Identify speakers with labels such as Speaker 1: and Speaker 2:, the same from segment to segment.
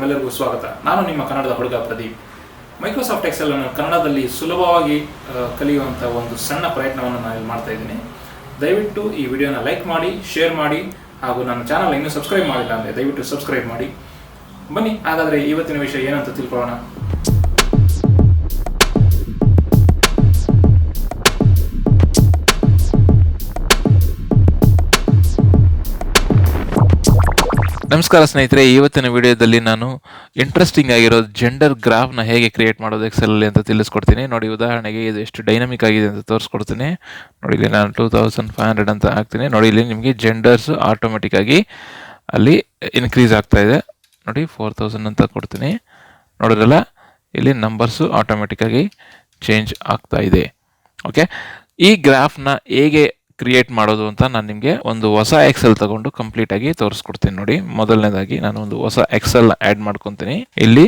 Speaker 1: ತಮ್ಮೆಲ್ಲರಿಗೂ ಸ್ವಾಗತ. ನಾನು ನಿಮ್ಮ ಕನ್ನಡದ ಹುಡುಗ ಪ್ರದೀಪ್. ಮೈಕ್ರೋಸಾಫ್ಟ್ ಎಕ್ಸೆಲ್ ಅನ್ನು ಕನ್ನಡದಲ್ಲಿ ಸುಲಭವಾಗಿ ಕಲಿಯುವಂಥ ಒಂದು ಸಣ್ಣ ಪ್ರಯತ್ನವನ್ನು ನಾನು ಇಲ್ಲಿ ಮಾಡ್ತಾ ಇದ್ದೀನಿ. ದಯವಿಟ್ಟು ಈ ವಿಡಿಯೋನ ಲೈಕ್ ಮಾಡಿ, ಶೇರ್ ಮಾಡಿ, ಹಾಗೂ ನನ್ನ ಚಾನಲ್ ಇನ್ನೂ ಸಬ್ಸ್ಕ್ರೈಬ್ ಮಾಡಿಲ್ಲ ಅಂದರೆ ದಯವಿಟ್ಟು ಸಬ್ಸ್ಕ್ರೈಬ್ ಮಾಡಿ. ಬನ್ನಿ ಹಾಗಾದರೆ ಇವತ್ತಿನ ವಿಷಯ ಏನಂತ ತಿಳ್ಕೊಳ್ಳೋಣ. ನಮಸ್ಕಾರ ಸ್ನೇಹಿತರೆ, ಇವತ್ತಿನ ವಿಡಿಯೋದಲ್ಲಿ ನಾನು ಇಂಟ್ರೆಸ್ಟಿಂಗ್ ಆಗಿರೋ ಜೆಂಡರ್ ಗ್ರಾಫ್ನ ಹೇಗೆ ಕ್ರಿಯೇಟ್ ಮಾಡೋದು ಎಕ್ಸೆಲಲ್ಲಿ ಅಂತ ತಿಳಿಸ್ಕೊಡ್ತೀನಿ. ನೋಡಿ, ಉದಾಹರಣೆಗೆ ಇದು ಎಷ್ಟು ಡೈನಮಿಕ್ ಆಗಿದೆ ಅಂತ ತೋರಿಸ್ಕೊಡ್ತೀನಿ. ನೋಡಿ, ಇಲ್ಲಿ ನಾನು 2500 ಅಂತ ಹಾಕ್ತೀನಿ. ನೋಡಿ, ಇಲ್ಲಿ ನಿಮಗೆ ಜೆಂಡರ್ಸ್ ಆಟೋಮೆಟಿಕ್ ಆಗಿ ಅಲ್ಲಿ ಇನ್ಕ್ರೀಸ್ ಆಗ್ತಾ ಇದೆ. ನೋಡಿ, 4000 ಅಂತ ಕೊಡ್ತೀನಿ. ನೋಡಿದ್ರಲ್ಲ, ಇಲ್ಲಿ ನಂಬರ್ಸು ಆಟೋಮೆಟಿಕ್ ಆಗಿ ಚೇಂಜ್ ಆಗ್ತಾ ಇದೆ. ಓಕೆ, ಈ ಗ್ರಾಫ್ನ ಹೇಗೆ ಕ್ರಿಯೇಟ್ ಮಾಡೋದು ಅಂತ ನಾನು ನಿಮಗೆ ಒಂದು ಹೊಸ ಎಕ್ಸೆಲ್ ತಗೊಂಡು ಕಂಪ್ಲೀಟ್ ಆಗಿ ತೋರಿಸ್ಕೊಡ್ತೀನಿ. ನೋಡಿ, ಮೊದಲನೇದಾಗಿ ನಾನು ಒಂದು ಹೊಸ ಎಕ್ಸೆಲ್ ಆ್ಯಡ್ ಮಾಡ್ಕೊತೀನಿ. ಇಲ್ಲಿ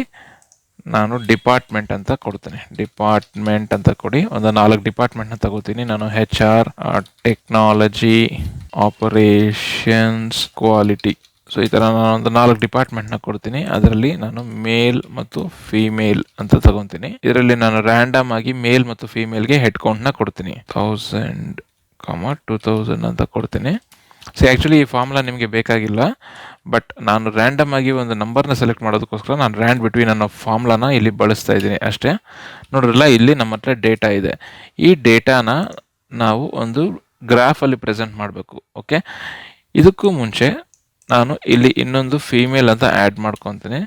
Speaker 1: ನಾನು ಡಿಪಾರ್ಟ್ಮೆಂಟ್ ಅಂತ ಕೊಡ್ತೀನಿ. ಡಿಪಾರ್ಟ್ಮೆಂಟ್ ಅಂತ ಕೊಡಿ. ಒಂದು 4 ಡಿಪಾರ್ಟ್ಮೆಂಟ್ನ ತಗೋತೀನಿ ನಾನು. HR, technology, operations, quality. So ಈ ಥರ ನಾನು ಒಂದು 4 ಡಿಪಾರ್ಟ್ಮೆಂಟ್ನ ಕೊಡ್ತೀನಿ. ಅದರಲ್ಲಿ ನಾನು ಮೇಲ್ ಮತ್ತು ಫೀಮೇಲ್ ಅಂತ ತಗೊತೀನಿ. ಇದರಲ್ಲಿ ನಾನು ರ್ಯಾಂಡಮ್ ಆಗಿ ಮೇಲ್ ಮತ್ತು ಫೀಮೇಲ್ಗೆ ಹೆಡ್ ಕೌಂಟ್ನ ಕೊಡ್ತೀನಿ. 2000, ಅಂತ ಕೊಡ್ತೀನಿ. ಸೊ ಆ್ಯಕ್ಚುಲಿ ಈ ಫಾರ್ಮುಲಾ ನಿಮಗೆ ಬೇಕಾಗಿಲ್ಲ, ಬಟ್ ನಾನು ರ್ಯಾಂಡಮ್ ಆಗಿ ಒಂದು ನಂಬರ್ನ ಸೆಲೆಕ್ಟ್ ಮಾಡೋದಕ್ಕೋಸ್ಕರ ನಾನು ರ್ಯಾಂಡ್ ಬಿಟ್ವೀನ್ ಅನ್ನೋ ಫಾರ್ಮುಲಾನ ಇಲ್ಲಿ ಬಳಸ್ತಾ ಇದ್ದೀನಿ ಅಷ್ಟೇ. ನೋಡ್ರಲ್ಲ, ಇಲ್ಲಿ ನಮ್ಮ ಹತ್ರ ಡೇಟಾ ಇದೆ. ಈ ಡೇಟಾನ ನಾವು ಒಂದು ಗ್ರಾಫಲ್ಲಿ ಪ್ರೆಸೆಂಟ್ ಮಾಡಬೇಕು. ಓಕೆ, ಇದಕ್ಕೂ ಮುಂಚೆ ನಾನು ಇಲ್ಲಿ ಇನ್ನೊಂದು ಫೀಮೇಲ್ ಅಂತ ಆ್ಯಡ್ ಮಾಡ್ಕೊತೀನಿ.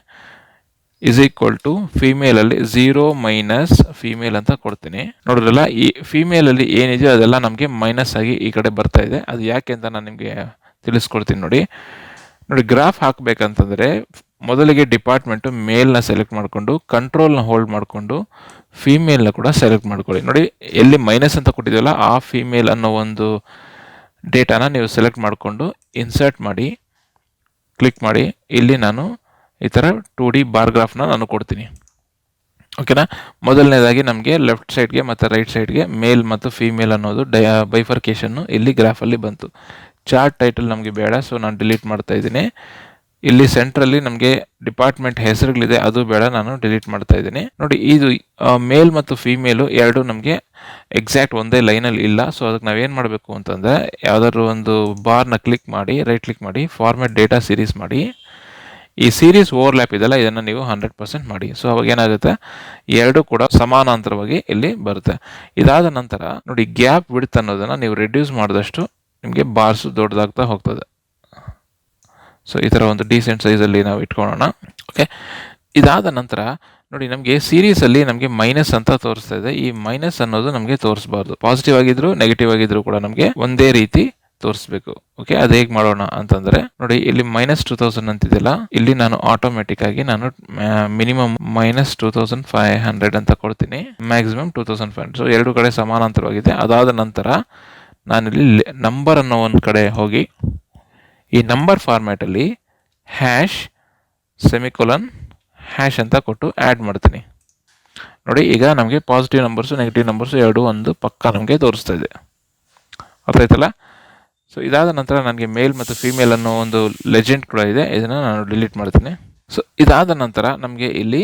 Speaker 1: ಇಸ್ ಈಕ್ವಲ್ ಟು ಫೀಮೇಲಲ್ಲಿ 0 ಮೈನಸ್ ಫೀಮೇಲ್ ಅಂತ ಕೊಡ್ತೀನಿ. ನೋಡಿದ್ರಲ್ಲ, ಈ ಫೀಮೇಲಲ್ಲಿ ಏನಿದೆಯೋ ಅದೆಲ್ಲ ನಮಗೆ ಮೈನಸ್ ಆಗಿ ಈ ಕಡೆ ಬರ್ತಾ ಇದೆ. ಅದು ಯಾಕೆ ಅಂತ ನಾನು ನಿಮಗೆ ತಿಳಿಸ್ಕೊಡ್ತೀನಿ. ನೋಡಿ, ಗ್ರಾಫ್ ಹಾಕಬೇಕಂತಂದರೆ ಮೊದಲಿಗೆ ಡಿಪಾರ್ಟ್ಮೆಂಟು ಮೇಲ್ನ ಸೆಲೆಕ್ಟ್ ಮಾಡಿಕೊಂಡು ಕಂಟ್ರೋಲ್ನ ಹೋಲ್ಡ್ ಮಾಡಿಕೊಂಡು ಫೀಮೇಲ್ನ ಕೂಡ ಸೆಲೆಕ್ಟ್ ಮಾಡ್ಕೊಳ್ಳಿ. ನೋಡಿ, ಎಲ್ಲಿ ಮೈನಸ್ ಅಂತ ಕೊಟ್ಟಿದ್ದೀವಲ್ಲ ಆ ಫೀಮೇಲ್ ಅನ್ನೋ ಒಂದು ಡೇಟಾನ ನೀವು ಸೆಲೆಕ್ಟ್ ಮಾಡಿಕೊಂಡು ಇನ್ಸರ್ಟ್ ಮಾಡಿ, ಕ್ಲಿಕ್ ಮಾಡಿ. ಇಲ್ಲಿ ನಾನು ಈ ಥರ 2D ಬಾರ್ ಗ್ರಾಫ್ನ ನಾನು ಕೊಡ್ತೀನಿ. ಓಕೆನಾ. ಮೊದಲನೇದಾಗಿ ನಮಗೆ ಲೆಫ್ಟ್ ಸೈಡ್ಗೆ ಮತ್ತು ರೈಟ್ ಸೈಡ್ಗೆ ಮೇಲ್ ಮತ್ತು ಫೀಮೇಲ್ ಅನ್ನೋದು ಬೈಫರ್ಕೇಷನ್ನು ಇಲ್ಲಿ ಗ್ರಾಫಲ್ಲಿ ಬಂತು. ಚಾರ್ಟ್ ಟೈಟಲ್ ನಮಗೆ ಬೇಡ, ಸೊ ನಾನು ಡಿಲೀಟ್ ಮಾಡ್ತಾ ಇದ್ದೀನಿ. ಇಲ್ಲಿ ಸೆಂಟ್ರಲ್ಲಿ ನಮಗೆ ಡಿಪಾರ್ಟ್ಮೆಂಟ್ ಹೆಸರುಗಳಿದೆ, ಅದು ಬೇಡ, ನಾನು ಡಿಲೀಟ್ ಮಾಡ್ತಾ ಇದ್ದೀನಿ. ನೋಡಿ, ಇದು ಮೇಲ್ ಮತ್ತು ಫೀಮೇಲು ಎರಡು ನಮಗೆ ಎಕ್ಸಾಕ್ಟ್ ಒಂದೇ ಲೈನಲ್ಲಿ ಇಲ್ಲ. ಸೊ ಅದಕ್ಕೆ ನಾವೇನು ಮಾಡಬೇಕು ಅಂತಂದರೆ, ಯಾವುದಾದ್ರು ಒಂದು ಬಾರ್ನ ಕ್ಲಿಕ್ ಮಾಡಿ, ರೈಟ್ ಕ್ಲಿಕ್ ಮಾಡಿ, ಫಾರ್ಮ್ಯಾಟ್ ಡೇಟಾ ಸೀರೀಸ್ ಮಾಡಿ. ಈ ಸೀರೀಸ್ ಓವರ್ಲ್ಯಾಪ್ ಇದೆಲ್ಲ, ಇದನ್ನು ನೀವು 100% ಮಾಡಿ. ಸೊ ಅವಾಗ ಏನಾಗುತ್ತೆ, ಎರಡು ಕೂಡ ಸಮಾನಾಂತರವಾಗಿ ಇಲ್ಲಿ ಬರುತ್ತೆ. ಇದಾದ ನಂತರ ನೋಡಿ, ಗ್ಯಾಪ್ ವಿಡ್ತ್ ಅನ್ನೋದನ್ನು ನೀವು ರಿಡ್ಯೂಸ್ ಮಾಡಿದಷ್ಟು ನಿಮಗೆ ಬಾರ್ಸು ದೊಡ್ಡದಾಗ್ತಾ ಹೋಗ್ತದೆ. ಸೊ ಈ ಥರ ಒಂದು ಡೀಸೆಂಟ್ ಸೈಜಲ್ಲಿ ನಾವು ಇಟ್ಕೊಳ್ಳೋಣ. ಓಕೆ, ಇದಾದ ನಂತರ ನೋಡಿ, ನಮಗೆ ಸೀರೀಸಲ್ಲಿ ನಮಗೆ ಮೈನಸ್ ಅಂತ ತೋರಿಸ್ತಾ ಇದೆ. ಈ ಮೈನಸ್ ಅನ್ನೋದು ನಮಗೆ ತೋರಿಸಬಾರ್ದು. ಪಾಸಿಟಿವ್ ಆಗಿದ್ರು ನೆಗೆಟಿವ್ ಆಗಿದ್ರು ಕೂಡ ನಮಗೆ ಒಂದೇ ರೀತಿ ತೋರಿಸ್ಬೇಕು. ಓಕೆ, ಅದು ಹೇಗೆ ಮಾಡೋಣ ಅಂತಂದರೆ, ನೋಡಿ, ಇಲ್ಲಿ -2000 ಅಂತಿದೆಯಲ್ಲ, ಇಲ್ಲಿ ನಾನು ಆಟೋಮೆಟಿಕ್ ಆಗಿ ನಾನು ಮಿನಿಮಮ್ -2500 ಅಂತ ಕೊಡ್ತೀನಿ, ಮ್ಯಾಕ್ಸಿಮಮ್ 2500. ಸೊ ಎರಡು ಕಡೆ ಸಮಾನಾಂತರವಾಗಿದೆ. ಅದಾದ ನಂತರ ನಾನಿಲ್ಲಿ ನಂಬರ್ ಅನ್ನೋ ಒಂದು ಕಡೆ ಹೋಗಿ ಈ ನಂಬರ್ ಫಾರ್ಮ್ಯಾಟಲ್ಲಿ ಹ್ಯಾಶ್ ಸೆಮಿಕೊಲನ್ ಹ್ಯಾಶ್ ಅಂತ ಕೊಟ್ಟು ಆ್ಯಡ್ ಮಾಡ್ತೀನಿ. ನೋಡಿ, ಈಗ ನಮಗೆ ಪಾಸಿಟಿವ್ ನಂಬರ್ಸು ನೆಗೆಟಿವ್ ನಂಬರ್ಸು ಎರಡು ಒಂದು ಪಕ್ಕ ನಮಗೆ ತೋರಿಸ್ತಾ ಇದೆ. ಅರ್ಥ ಆಯ್ತಲ್ಲ. ಸೊ ಇದಾದ ನಂತರ ನನಗೆ ಮೇಲ್ ಮತ್ತು ಫೀಮೇಲ್ ಅನ್ನೋ ಒಂದು ಲೆಜೆಂಡ್ ಕೂಡ ಇದೆ, ಇದನ್ನು ನಾನು ಡಿಲೀಟ್ ಮಾಡ್ತೀನಿ. ಸೊ ಇದಾದ ನಂತರ ನಮಗೆ ಇಲ್ಲಿ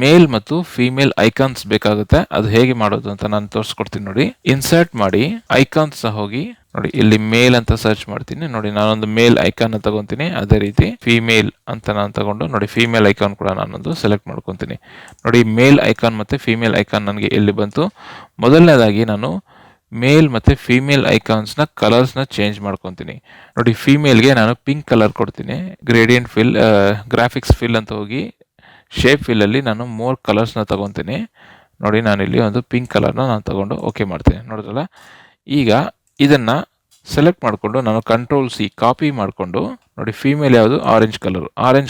Speaker 1: ಮೇಲ್ ಮತ್ತು ಫೀಮೇಲ್ ಐಕಾನ್ಸ್ ಬೇಕಾಗುತ್ತೆ. ಅದು ಹೇಗೆ ಮಾಡೋದು ಅಂತ ನಾನು ತೋರಿಸ್ಕೊಡ್ತೀನಿ. ನೋಡಿ, ಇನ್ಸರ್ಟ್ ಮಾಡಿ, ಐಕಾನ್ಸ್ ಹೋಗಿ, ನೋಡಿ ಇಲ್ಲಿ ಮೇಲ್ ಅಂತ ಸರ್ಚ್ ಮಾಡ್ತೀನಿ. ನೋಡಿ, ನಾನೊಂದು ಮೇಲ್ ಐಕಾನ್ ತಗೊತೀನಿ. ಅದೇ ರೀತಿ ಫೀಮೇಲ್ ಅಂತ ನಾನು ತಗೊಂಡು, ನೋಡಿ, ಫೀಮೇಲ್ ಐಕಾನ್ ಕೂಡ ನಾನೊಂದು ಸೆಲೆಕ್ಟ್ ಮಾಡ್ಕೊತೀನಿ. ನೋಡಿ, ಮೇಲ್ ಐಕಾನ್ ಮತ್ತು ಫೀಮೇಲ್ ಐಕಾನ್ ನನಗೆ ಎಲ್ಲಿ ಬಂತು. ಮೊದಲನೇದಾಗಿ ನಾನು ಮೇಲ್ ಮತ್ತು ಫೀಮೇಲ್ ಐಕಾನ್ಸ್ನ ಕಲರ್ಸ್ನ ಚೇಂಜ್ ಮಾಡ್ಕೊತೀನಿ. ನೋಡಿ, ಫೀಮೇಲ್ಗೆ ನಾನು ಪಿಂಕ್ ಕಲರ್ ಕೊಡ್ತೀನಿ. ಗ್ರೇಡಿಯಂಟ್ ಫಿಲ್, ಗ್ರಾಫಿಕ್ಸ್ ಫಿಲ್ ಅಂತ ಹೋಗಿ ಶೇಪ್ ಫಿಲ್ಲಲ್ಲಿ ನಾನು ಮೋರ್ ಕಲರ್ಸ್ನ ತಗೊತೀನಿ. ನೋಡಿ, ನಾನಿಲ್ಲಿ ಒಂದು ಪಿಂಕ್ ಕಲರ್ನ ನಾನು ತಗೊಂಡು ಓಕೆ ಮಾಡ್ತೀನಿ. ನೋಡಿದ್ರಲ್ಲ, ಈಗ ಇದನ್ನು ಸೆಲೆಕ್ಟ್ ಮಾಡಿಕೊಂಡು ನಾನು Ctrl+C ಕಾಪಿ ಮಾಡಿಕೊಂಡು, ನೋಡಿ, ಫೀಮೇಲ್ ಯಾವುದು ಆರೆಂಜ್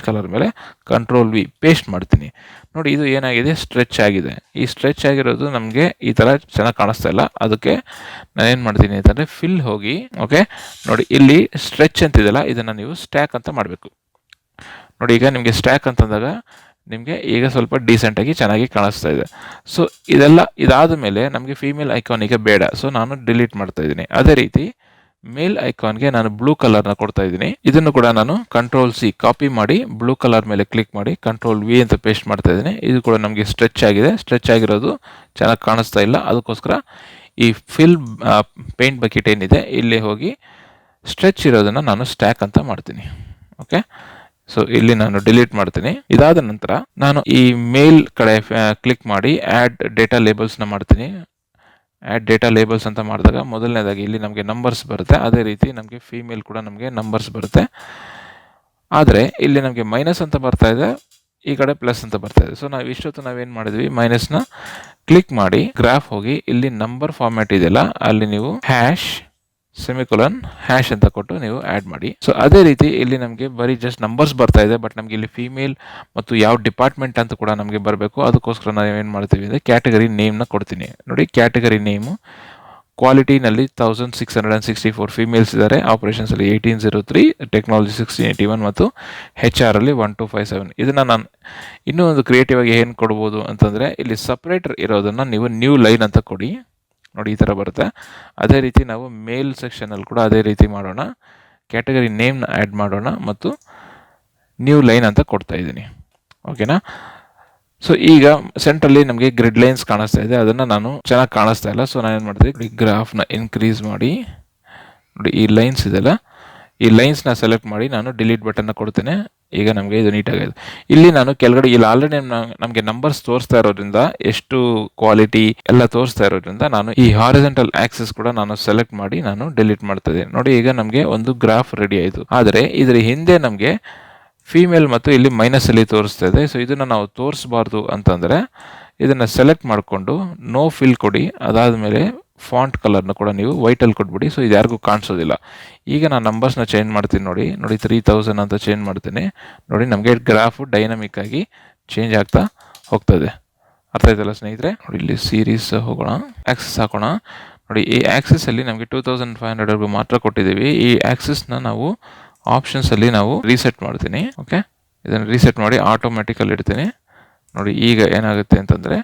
Speaker 1: ಕಲರ್ ಮೇಲೆ Ctrl+V ಪೇಸ್ಟ್ ಮಾಡ್ತೀನಿ. ನೋಡಿ, ಇದು ಏನಾಗಿದೆ, ಸ್ಟ್ರೆಚ್ ಆಗಿದೆ. ಈ ಸ್ಟ್ರೆಚ್ ಆಗಿರೋದು ನಮಗೆ ಈ ಥರ ಚೆನ್ನಾಗಿ ಕಾಣಿಸ್ತಾ ಇಲ್ಲ. ಅದಕ್ಕೆ ನಾನೇನು ಮಾಡ್ತೀನಿ ಅಂತಂದರೆ ಫಿಲ್ ಹೋಗಿ, ಓಕೆ, ನೋಡಿ, ಇಲ್ಲಿ ಸ್ಟ್ರೆಚ್ ಅಂತಿದೆಯಲ್ಲ, ಇದನ್ನು ನೀವು ಸ್ಟ್ಯಾಕ್ ಅಂತ ಮಾಡಬೇಕು. ನೋಡಿ, ಈಗ ನಿಮಗೆ ಸ್ಟ್ಯಾಕ್ ಅಂತಂದಾಗ ನಿಮಗೆ ಈಗ ಸ್ವಲ್ಪ ಡೀಸೆಂಟಾಗಿ ಚೆನ್ನಾಗಿ ಕಾಣಿಸ್ತಾ ಇದೆ. ಸೊ ಇದಾದ ಮೇಲೆ ನಮಗೆ ಫೀಮೇಲ್ ಐಕಾನ್ ಈಗ ಬೇಡ, ಸೊ ನಾನು ಡಿಲೀಟ್ ಮಾಡ್ತಾ ಇದ್ದೀನಿ. ಅದೇ ರೀತಿ ಮೇಲ್ ಐಕಾನ್ಗೆ ನಾನು ಬ್ಲೂ ಕಲರ್ನ ಕೊಡ್ತಾ ಇದ್ದೀನಿ. ಇದನ್ನು ಕೂಡ ನಾನು Ctrl+C ಕಾಪಿ ಮಾಡಿ ಬ್ಲೂ ಕಲರ್ ಮೇಲೆ ಕ್ಲಿಕ್ ಮಾಡಿ Ctrl+V ಅಂತ ಪೇಸ್ಟ್ ಮಾಡ್ತಾ ಇದ್ದೀನಿ. ಇದು ಕೂಡ ನಮಗೆ ಸ್ಟ್ರೆಚ್ ಆಗಿದೆ. ಸ್ಟ್ರೆಚ್ ಆಗಿರೋದು ಚೆನ್ನಾಗಿ ಕಾಣಿಸ್ತಾ ಇಲ್ಲ. ಅದಕ್ಕೋಸ್ಕರ ಈ ಫಿಲ್ ಪೇಂಟ್ ಬಕೆಟ್ ಏನಿದೆ ಇಲ್ಲಿ ಹೋಗಿ ಸ್ಟ್ರೆಚ್ ಇರೋದನ್ನು ನಾನು ಸ್ಟ್ಯಾಕ್ ಅಂತ ಮಾಡ್ತೀನಿ. ಓಕೆ, ಸೊ ಇಲ್ಲಿ ನಾನು ಡಿಲೀಟ್ ಮಾಡ್ತೀನಿ. ಇದಾದ ನಂತರ ನಾನು ಈ ಮೇಲ್ ಕಡೆ ಕ್ಲಿಕ್ ಮಾಡಿ ಆ್ಯಡ್ ಡೇಟಾ ಲೇಬಲ್ಸ್ನ ಮಾಡ್ತೀನಿ. ಆ್ಯಡ್ ಡೇಟಾ ಲೇಬಲ್ಸ್ ಅಂತ ಮಾಡಿದಾಗ ಮೊದಲನೇದಾಗಿ ಇಲ್ಲಿ ನಮಗೆ ನಂಬರ್ಸ್ ಬರುತ್ತೆ. ಅದೇ ರೀತಿ ನಮಗೆ ಫೀಮೇಲ್ ಕೂಡ ನಮಗೆ ನಂಬರ್ಸ್ ಬರುತ್ತೆ. ಆದರೆ ಇಲ್ಲಿ ನಮಗೆ ಮೈನಸ್ ಅಂತ ಬರ್ತಾ ಇದೆ, ಈ ಕಡೆ ಪ್ಲಸ್ ಅಂತ ಬರ್ತಾ ಇದೆ. ಸೊ ಇಷ್ಟೊತ್ತು ನಾವೇನು ಮಾಡಿದ್ವಿ, ಮೈನಸ್ನ ಕ್ಲಿಕ್ ಮಾಡಿ ಗ್ರಾಫ್ ಹೋಗಿ ಇಲ್ಲಿ ನಂಬರ್ ಫಾರ್ಮ್ಯಾಟ್ ಇದೆಯಲ್ಲ ಅಲ್ಲಿ ನೀವು ಹ್ಯಾಶ್ ಸೆಮಿಕೊಲನ್ ಹ್ಯಾಶ್ ಅಂತ ಕೊಟ್ಟು ನೀವು ಆ್ಯಡ್ ಮಾಡಿ. ಸೊ ಅದೇ ರೀತಿ ಇಲ್ಲಿ ನಮಗೆ ಬರೀ ಜಸ್ಟ್ ನಂಬರ್ಸ್ ಬರ್ತಾ ಇದೆ, ಬಟ್ ನಮಗೆ ಇಲ್ಲಿ ಫೀಮೇಲ್ ಮತ್ತು ಯಾವ ಡಿಪಾರ್ಟ್ಮೆಂಟ್ ಅಂತ ಕೂಡ ನಮಗೆ ಬರಬೇಕು. ಅದಕ್ಕೋಸ್ಕರ ನಾವು ಏನು ಮಾಡ್ತೀವಿ ಅಂದರೆ ಕ್ಯಾಟಗರಿ ನೇಮ್ನ ಕೊಡ್ತೀನಿ. ನೋಡಿ, ಕ್ಯಾಟಗರಿ ನೇಮು ಕ್ವಾಲಿಟಿನಲ್ಲಿ 1664 ಫೀಮೇಲ್ಸ್ ಇದ್ದಾರೆ, ಆಪರೇಷನ್ಸಲ್ಲಿ 1803, ಟೆಕ್ನಾಲಜಿ 1681 ಮತ್ತು HR ಅಲ್ಲಿ 1257. ಇದನ್ನು ನಾನು ಇನ್ನೂ ಒಂದು ಕ್ರಿಯೇಟಿವ್ ಆಗಿ ಏನು ಕೊಡ್ಬೋದು ಅಂತಂದರೆ ಇಲ್ಲಿ ಸಪ್ರೇಟರ್ ಇರೋದನ್ನು ನೀವು ನ್ಯೂ ಲೈನ್ ಅಂತ ಕೊಡಿ. ನೋಡಿ, ಈ ಥರ ಬರುತ್ತೆ. ಅದೇ ರೀತಿ ನಾವು ಮೇಲ್ ಸೆಕ್ಷನಲ್ಲಿ ಕೂಡ ಅದೇ ರೀತಿ ಮಾಡೋಣ. ಕ್ಯಾಟಗರಿ ನೇಮ್ನ ಆ್ಯಡ್ ಮಾಡೋಣ ಮತ್ತು ನ್ಯೂ ಲೈನ್ ಅಂತ ಕೊಡ್ತಾ ಇದ್ದೀನಿ. ಓಕೆನಾ? ಸೊ ಈಗ ಸೆಂಟ್ರಲ್ಲಿ ನಮಗೆ ಗ್ರಿಡ್ ಲೈನ್ಸ್ ಕಾಣಿಸ್ತಾ ಇದೆ, ಅದನ್ನು ನಾನು ಚೆನ್ನಾಗಿ ಕಾಣಿಸ್ತಾ ಇಲ್ಲ. ಸೊ ನಾನು ಏನು ಮಾಡ್ತೀನಿ, ಗ್ರಾಫ್ನ ಇನ್ಕ್ರೀಸ್ ಮಾಡಿ ನೋಡಿ ಈ ಲೈನ್ಸ್ ಇದೆಲ್ಲ, ಈ ಲೈನ್ಸ್ನ ಸೆಲೆಕ್ಟ್ ಮಾಡಿ ನಾನು ಡಿಲೀಟ್ ಬಟನ್ನ ಕೊಡ್ತೇನೆ. ಈಗ ನಮಗೆ ಇದು ನೀಟಾಗಿದೆ. ಇಲ್ಲಿ ನಾನು ಕೆಳಗಡೆ ಇಲ್ಲಿ ಆಲ್ರೆಡಿ ನಮಗೆ ನಂಬರ್ಸ್ ತೋರಿಸ್ತಾ ಇರೋದ್ರಿಂದ, ಎಷ್ಟು ಕ್ವಾಲಿಟಿ ಎಲ್ಲ ತೋರಿಸ್ತಾ ಇರೋದ್ರಿಂದ ನಾನು ಈ ಹಾರಿಜಾಂಟಲ್ ಆಕ್ಸಿಸ್ ಕೂಡ ನಾನು ಸೆಲೆಕ್ಟ್ ಮಾಡಿ ನಾನು ಡಿಲೀಟ್ ಮಾಡ್ತಾ ಇದ್ದೀನಿ. ನೋಡಿ, ಈಗ ನಮಗೆ ಒಂದು ಗ್ರಾಫ್ ರೆಡಿ ಆಯಿತು. ಆದರೆ ಇದರ ಹಿಂದೆ ನಮಗೆ ಫೀಮೇಲ್ ಮತ್ತು ಇಲ್ಲಿ ಮೈನಸಲ್ಲಿ ತೋರಿಸ್ತಾ ಇದೆ. ಸೊ ಇದನ್ನು ನಾವು ತೋರಿಸಬಾರ್ದು ಅಂತಂದರೆ ಇದನ್ನು ಸೆಲೆಕ್ಟ್ ಮಾಡಿಕೊಂಡು ನೋ ಫಿಲ್ ಕೊಡಿ. ಅದಾದಮೇಲೆ ಫಾಂಟ್ ಕಲರ್ನ ಕೂಡ ನೀವು ವೈಟಲ್ಲಿ ಕೊಟ್ಬಿಡಿ. ಸೊ ಇದು ಯಾರಿಗೂ ಕಾಣಿಸೋದಿಲ್ಲ. ಈಗ ನಾನು ನಂಬರ್ಸ್ನ ಚೇಂಜ್ ಮಾಡ್ತೀನಿ. ನೋಡಿ 3000 ಅಂತ ಚೇಂಜ್ ಮಾಡ್ತೀನಿ. ನೋಡಿ, ನಮಗೆ ಗ್ರಾಫು ಡೈನಮಿಕ್ ಆಗಿ ಚೇಂಜ್ ಆಗ್ತಾ ಹೋಗ್ತದೆ. ಅರ್ಥ ಆಯ್ತಲ್ಲ ಸ್ನೇಹಿತರೆ? ನೋಡಿ, ಇಲ್ಲಿ ಸೀರೀಸ್ ಹೋಗೋಣ, ಆಕ್ಸಿಸ್ ಹಾಕೋಣ. ನೋಡಿ, ಈ ಆಕ್ಸಿಸಲ್ಲಿ ನಮಗೆ 2500 ಮಾತ್ರ ಕೊಟ್ಟಿದ್ದೀವಿ. ಈ ಆಕ್ಸಿಸ್ನ ನಾವು ಆಪ್ಷನ್ಸಲ್ಲಿ ನಾವು ರೀಸೆಟ್ ಮಾಡ್ತೀನಿ. ಓಕೆ, ಇದನ್ನು ರೀಸೆಟ್ ಮಾಡಿ ಆಟೋಮೆಟಿಕಲ್ಲಿ ಇಡ್ತೀನಿ. ನೋಡಿ, ಈಗ ಏನಾಗುತ್ತೆ ಅಂತಂದರೆ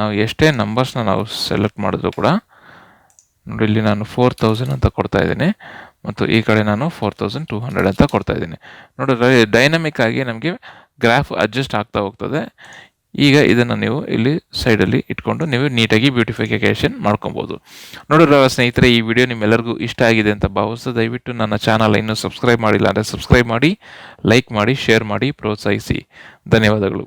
Speaker 1: ನಾವು ಎಷ್ಟೇ ನಂಬರ್ಸ್ನ ನಾವು ಸೆಲೆಕ್ಟ್ ಮಾಡಿದ್ರು ಕೂಡ ನೋಡಿ ಇಲ್ಲಿ ನಾನು 4000 ಅಂತ ಕೊಡ್ತಾ ಇದ್ದೀನಿ ಮತ್ತು ಈ ಕಡೆ ನಾನು 4200 ಅಂತ ಕೊಡ್ತಾ ಇದ್ದೀನಿ. ನೋಡಿ, ಡೈನಮಿಕ್ ಆಗಿ ನಮಗೆ ಗ್ರಾಫ್ ಅಡ್ಜಸ್ಟ್ ಆಗ್ತಾ ಹೋಗ್ತದೆ. ಈಗ ಇದನ್ನು ನೀವು ಇಲ್ಲಿ ಸೈಡಲ್ಲಿ ಇಟ್ಕೊಂಡು ನೀವು ನೀಟಾಗಿ ಬ್ಯೂಟಿಫಿಕೇಷನ್ ಮಾಡ್ಕೊಬೋದು. ನೋಡಿದ್ರ ಸ್ನೇಹಿತರೆ, ಈ ವಿಡಿಯೋ ನಿಮ್ಮೆಲ್ಲರಿಗೂ ಇಷ್ಟ ಆಗಿದೆ ಅಂತ ಭಾವಿಸ್ತಾ ದಯವಿಟ್ಟು ನನ್ನ ಚಾನಲ್ ಇನ್ನೂ ಸಬ್ಸ್ಕ್ರೈಬ್ ಮಾಡಿಲ್ಲ ಅಂದರೆ ಸಬ್ಸ್ಕ್ರೈಬ್ ಮಾಡಿ, ಲೈಕ್ ಮಾಡಿ, ಶೇರ್ ಮಾಡಿ, ಪ್ರೋತ್ಸಾಹಿಸಿ. ಧನ್ಯವಾದಗಳು.